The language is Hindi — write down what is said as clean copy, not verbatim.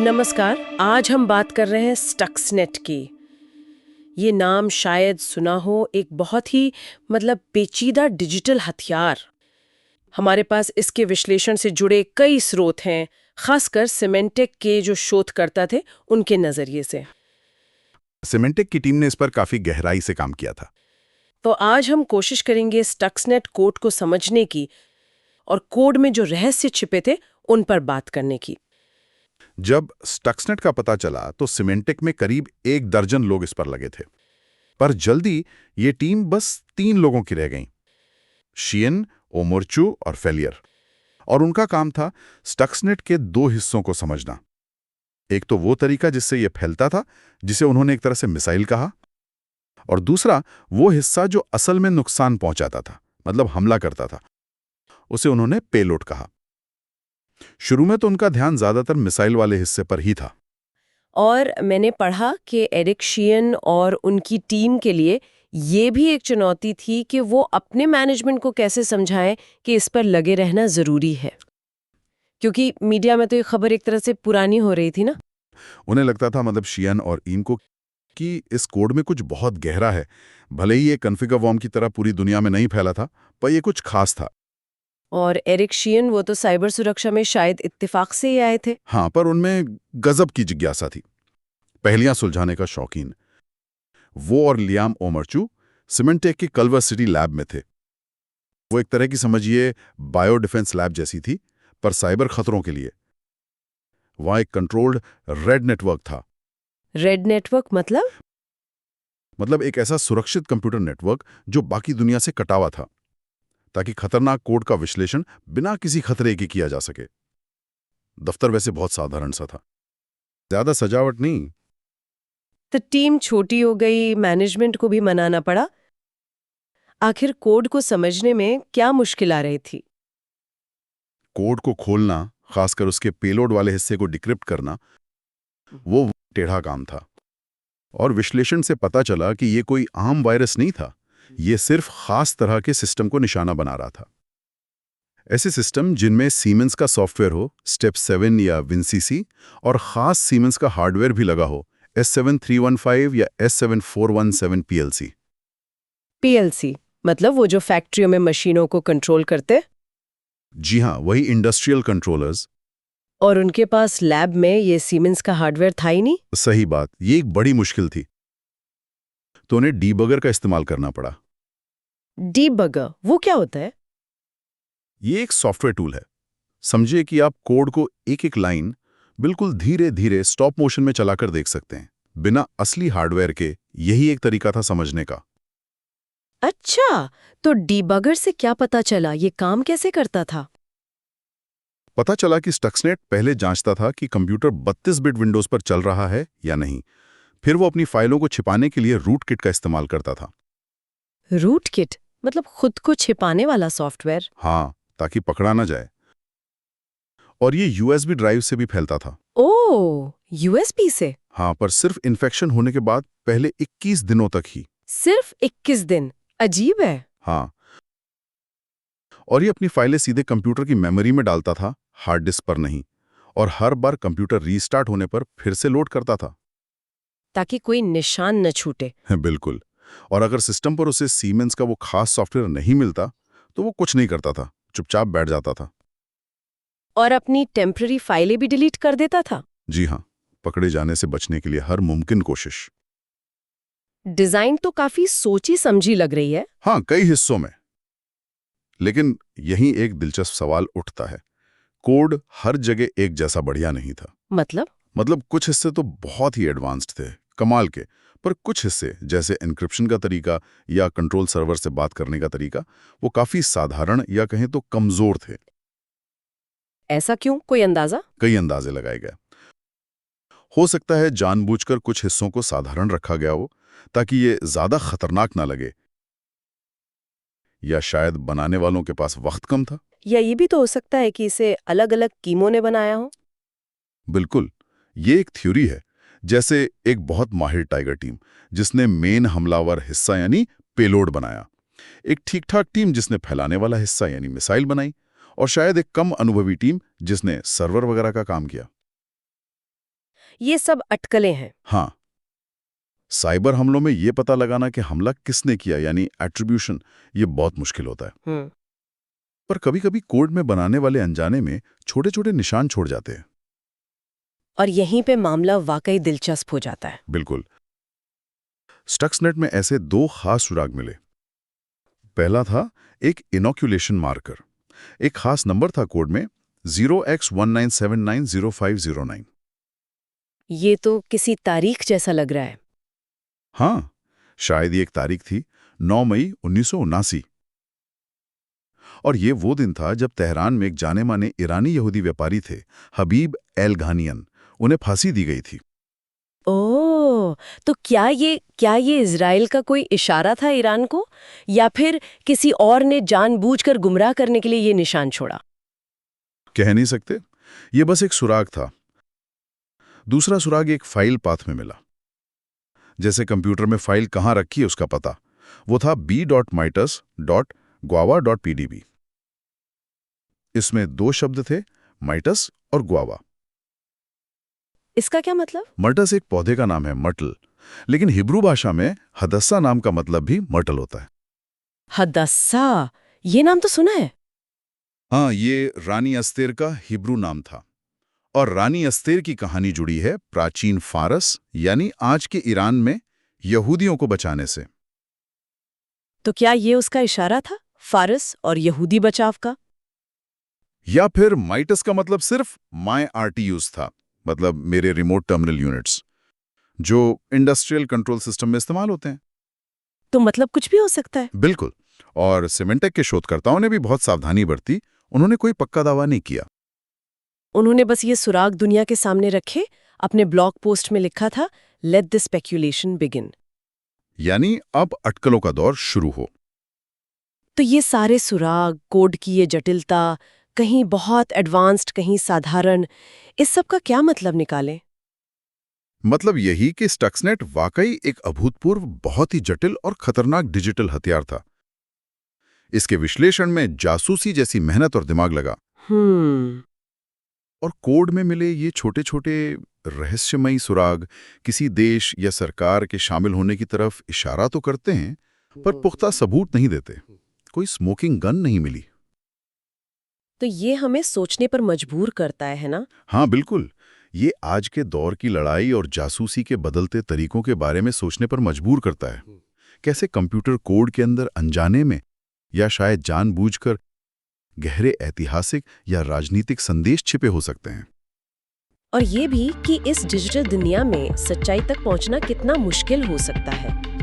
नमस्कार। आज हम बात कर रहे हैं स्टक्सनेट की। ये नाम शायद सुना हो, एक बहुत ही पेचीदा डिजिटल हथियार। हमारे पास इसके विश्लेषण से जुड़े कई स्रोत हैं, खासकर सिमेंटेक के जो शोधकर्ता थे उनके नजरिए से। सिमेंटेक की टीम ने इस पर काफी गहराई से काम किया था। तो आज हम कोशिश करेंगे स्टक्सनेट कोड को समझने की और कोड में जो रहस्य छिपे थे उन पर बात करने की। जब स्टक्सनेट का पता चला तो सिमेंटेक में करीब 1 दर्जन लोग इस पर लगे थे, पर जल्दी ये टीम बस 3 लोगों की रह गई, शियन, ओमोर्चू और फेलियर। और उनका काम था स्टक्सनेट के 2 हिस्सों को समझना। एक तो वो तरीका जिससे ये फैलता था, जिसे उन्होंने एक तरह से मिसाइल कहा, और दूसरा वो हिस्सा जो असल में नुकसान पहुंचाता था, मतलब हमला करता था, उसे उन्होंने पेलोड कहा। शुरू में तो उनका ध्यान ज्यादातर मिसाइल वाले हिस्से पर ही था। और मैंने पढ़ा कि एरिक शियन और उनकी टीम के लिए ये भी एक चुनौती थी कि वो अपने मैनेजमेंट को कैसे समझाएं कि इस पर लगे रहना जरूरी है, क्योंकि मीडिया में तो ये खबर एक तरह से पुरानी हो रही थी ना। उन्हें लगता था, मतलब शियन और ईम को, कि इस कोड में कुछ बहुत गहरा है। भले ही ये कॉन्फ़िगर वॉर्म की तरह पूरी दुनिया में नहीं फैला था, पर ये कुछ खास था। और एरिक शियन वो तो साइबर सुरक्षा में शायद इत्तेफाक से ही आए थे। हाँ, पर उनमें गजब की जिज्ञासा थी, पहेलियां सुलझाने का शौकीन। वो और लियाम ओमर्चू सिमेंटेक की कल्वर सिटी लैब में थे। वो एक तरह की, समझिए, बायो डिफेंस लैब जैसी थी, पर साइबर खतरों के लिए। वहाँ एक कंट्रोल्ड रेड नेटवर्क था। रेड नेटवर्क मतलब एक ऐसा सुरक्षित कंप्यूटर नेटवर्क जो बाकी दुनिया से कटा हुआ था, ताकि खतरनाक कोड का विश्लेषण बिना किसी खतरे के किया जा सके। दफ्तर वैसे बहुत साधारण सा था, ज्यादा सजावट नहीं। तो टीम छोटी हो गई, मैनेजमेंट को भी मनाना पड़ा। आखिर कोड को समझने में क्या मुश्किल आ रही थी? कोड को खोलना, खासकर उसके पेलोड वाले हिस्से को डिक्रिप्ट करना, वो टेढ़ा काम था। और विश्लेषण से पता चला कि ये कोई आम वायरस नहीं था, ये सिर्फ खास तरह के सिस्टम को निशाना बना रहा था। ऐसे सिस्टम जिनमें सीमेंस का सॉफ्टवेयर हो, स्टेप 7 या विनसीसी, और खास सीमेंस का हार्डवेयर भी लगा हो, S7315 या S7417 PLC। पीएलसी मतलब वो जो फैक्ट्रियों में मशीनों को कंट्रोल करते। जी हाँ, वही इंडस्ट्रियल कंट्रोलर्स। और उनके पास लैब में ये सीमेंस का हार्डवेयर था ही नहीं। सही बात, ये एक बड़ी मुश्किल थी, तो उन्हें डीबगर का इस्तेमाल करना पड़ा। डीबगर वो क्या होता है? ये एक सॉफ्टवेयर टूल है। समझिए कि आप कोड को एक एक लाइन बिल्कुल धीरे धीरे स्टॉप मोशन में चलाकर देख सकते हैं, बिना असली हार्डवेयर के। यही एक तरीका था समझने का। अच्छा, तो डीबगर से क्या पता चला, ये काम कैसे करता था? पता चला कि स्टक्सनेट पहले जांचता था कि कंप्यूटर 32 बिट विंडोज पर चल रहा है या नहीं। फिर वो अपनी फाइलों को छिपाने के लिए रूटकिट का इस्तेमाल करता था। रूटकिट मतलब खुद को छिपाने वाला सॉफ्टवेयर? हाँ, ताकि पकड़ा ना जाए। और ये यूएसबी ड्राइव से भी फैलता था। ओह, यूएसबी से? हाँ, पर सिर्फ इन्फेक्शन होने के बाद पहले 21 दिनों तक ही। सिर्फ 21 दिन? अजीब है। हाँ, और ये अपनी फाइलें सीधे कंप्यूटर की मेमोरी में डालता था, हार्ड डिस्क पर नहीं। और हर बार कंप्यूटर रीस्टार्ट होने पर फिर से लोड करता था। ताकि कोई निशान न छूटे। बिल्कुल। और अगर सिस्टम पर उसे सीमेंस का वो खास सॉफ्टवेयर नहीं मिलता, तो वो कुछ नहीं करता था, चुपचाप बैठ जाता था। और अपनी टेम्पररी फाइलें भी डिलीट कर देता था? जी हाँ, पकड़े जाने से बचने के लिए हर मुमकिन कोशिश। डिजाइन तो काफी सोची समझी लग रही है। हाँ, कई हिस्सों में। लेकिन यहीं एक दिलचस्प सवाल उठता है। कोड हर जगह एक जैसा बढ़िया नहीं था। मतलब कुछ हिस्से तो बहुत ही एडवांस्ड थे, कमाल के। पर कुछ हिस्से, जैसे एन्क्रिप्शन का तरीका या कंट्रोल सर्वर से बात करने का तरीका, वो काफी साधारण या कहें तो कमजोर थे। ऐसा क्यों, कोई अंदाजा? कई अंदाजे लगाए गए। हो सकता है जानबूझकर कुछ हिस्सों को साधारण रखा गया हो, ताकि ये ज्यादा खतरनाक ना लगे। या शायद बनाने वालों के पास वक्त कम था। या ये भी तो हो सकता है कि इसे अलग अलग टीमों ने बनाया हो। बिल्कुल, ये एक थ्योरी है। जैसे एक बहुत माहिर टाइगर टीम जिसने मेन हमलावर हिस्सा यानी पेलोड बनाया, एक ठीक-ठाक टीम जिसने फैलाने वाला हिस्सा यानी मिसाइल बनाई, और शायद एक कम अनुभवी टीम जिसने सर्वर वगैरह का काम किया। ये सब अटकलें हैं। हाँ, साइबर हमलों में ये पता लगाना कि हमला किसने किया यानी एट्रीब्यूशन, ये बहुत मुश्किल होता है। पर कभी-कभी कोड में बनाने वाले अनजाने में छोटे-छोटे निशान छोड़ जाते हैं। और यहीं पे मामला वाकई दिलचस्प हो जाता है। बिल्कुल। स्टक्सनेट में ऐसे 2 खास सुराग मिले। पहला था एक इनोक्यूलेशन मार्कर। एक खास नंबर था कोड में 0x19790509। ये तो किसी तारीख जैसा लग रहा है। हाँ, शायद ये एक तारीख थी, 9 मई 1979। और ये वो दिन था जब तेहरान में एक जाने-माने ईरानी यहूदी व्यापारी थे, हबीब एल घानियन, उन्हें फांसी दी गई थी। ओह, तो क्या ये इजराइल का कोई इशारा था ईरान को, या फिर किसी और ने जानबूझकर गुमराह करने के लिए ये निशान छोड़ा? कह नहीं सकते, ये बस एक सुराग था। दूसरा सुराग एक फाइल पाथ में मिला। जैसे कंप्यूटर में फाइल कहाँ रखी है उसका पता। वो था b.mitus.guava.pdb। इसमें 2 शब्द थे, माइटस और गुआवा। इसका क्या मतलब? मर्टस एक पौधे का नाम है, मर्टल, लेकिन हिब्रू भाषा में हदस्सा नाम का मतलब भी मर्टल होता है। हदस्सा, ये नाम तो सुना है। हाँ, ये रानी अस्तेर का हिब्रू नाम था। और रानी अस्तेर की कहानी जुड़ी है प्राचीन फारस यानी आज के ईरान में यहूदियों को बचाने से। तो क्या ये उसका इशारा था, फारस और यहूदी बचाव का? या फिर माइटस का मतलब सिर्फ माई आरटीयूज था, मतलब मेरे रिमोट टर्मिनल यूनिट्स, जो इंडस्ट्रियल कंट्रोल सिस्टम में इस्तेमाल होते हैं। तो मतलब कुछ भी हो सकता है। बिल्कुल। और सिमेंटेक के शोधकर्ताओं ने भी बहुत सावधानी बरती, उन्होंने कोई पक्का दावा नहीं किया। उन्होंने बस ये सुराग दुनिया के सामने रखे। अपने ब्लॉग पोस्ट में लिखा था, लेट द स्पेक्यूलेशन बिगिन। यानी अब अटकलों का दौर शुरू हो। तो ये सारे सुराग, कोड की ये जटिलता, कहीं बहुत एडवांस्ड कहीं साधारण, इस सब का क्या मतलब निकालें? मतलब यही कि स्टक्सनेट वाकई एक अभूतपूर्व, बहुत ही जटिल और खतरनाक डिजिटल हथियार था। इसके विश्लेषण में जासूसी जैसी मेहनत और दिमाग लगा। और कोड में मिले ये छोटे छोटे रहस्यमयी सुराग किसी देश या सरकार के शामिल होने की तरफ इशारा तो करते हैं, पर पुख्ता सबूत नहीं देते। कोई स्मोकिंग गन नहीं मिली। तो ये हमें सोचने पर मजबूर करता है ना? हाँ बिल्कुल, ये आज के दौर की लड़ाई और जासूसी के बदलते तरीकों के बारे में सोचने पर मजबूर करता है। कैसे कंप्यूटर कोड के अंदर अनजाने में या शायद जानबूझकर गहरे ऐतिहासिक या राजनीतिक संदेश छिपे हो सकते हैं। और ये भी कि इस डिजिटल दुनिया में सच्चाई तक पहुंचना कितना मुश्किल हो सकता है।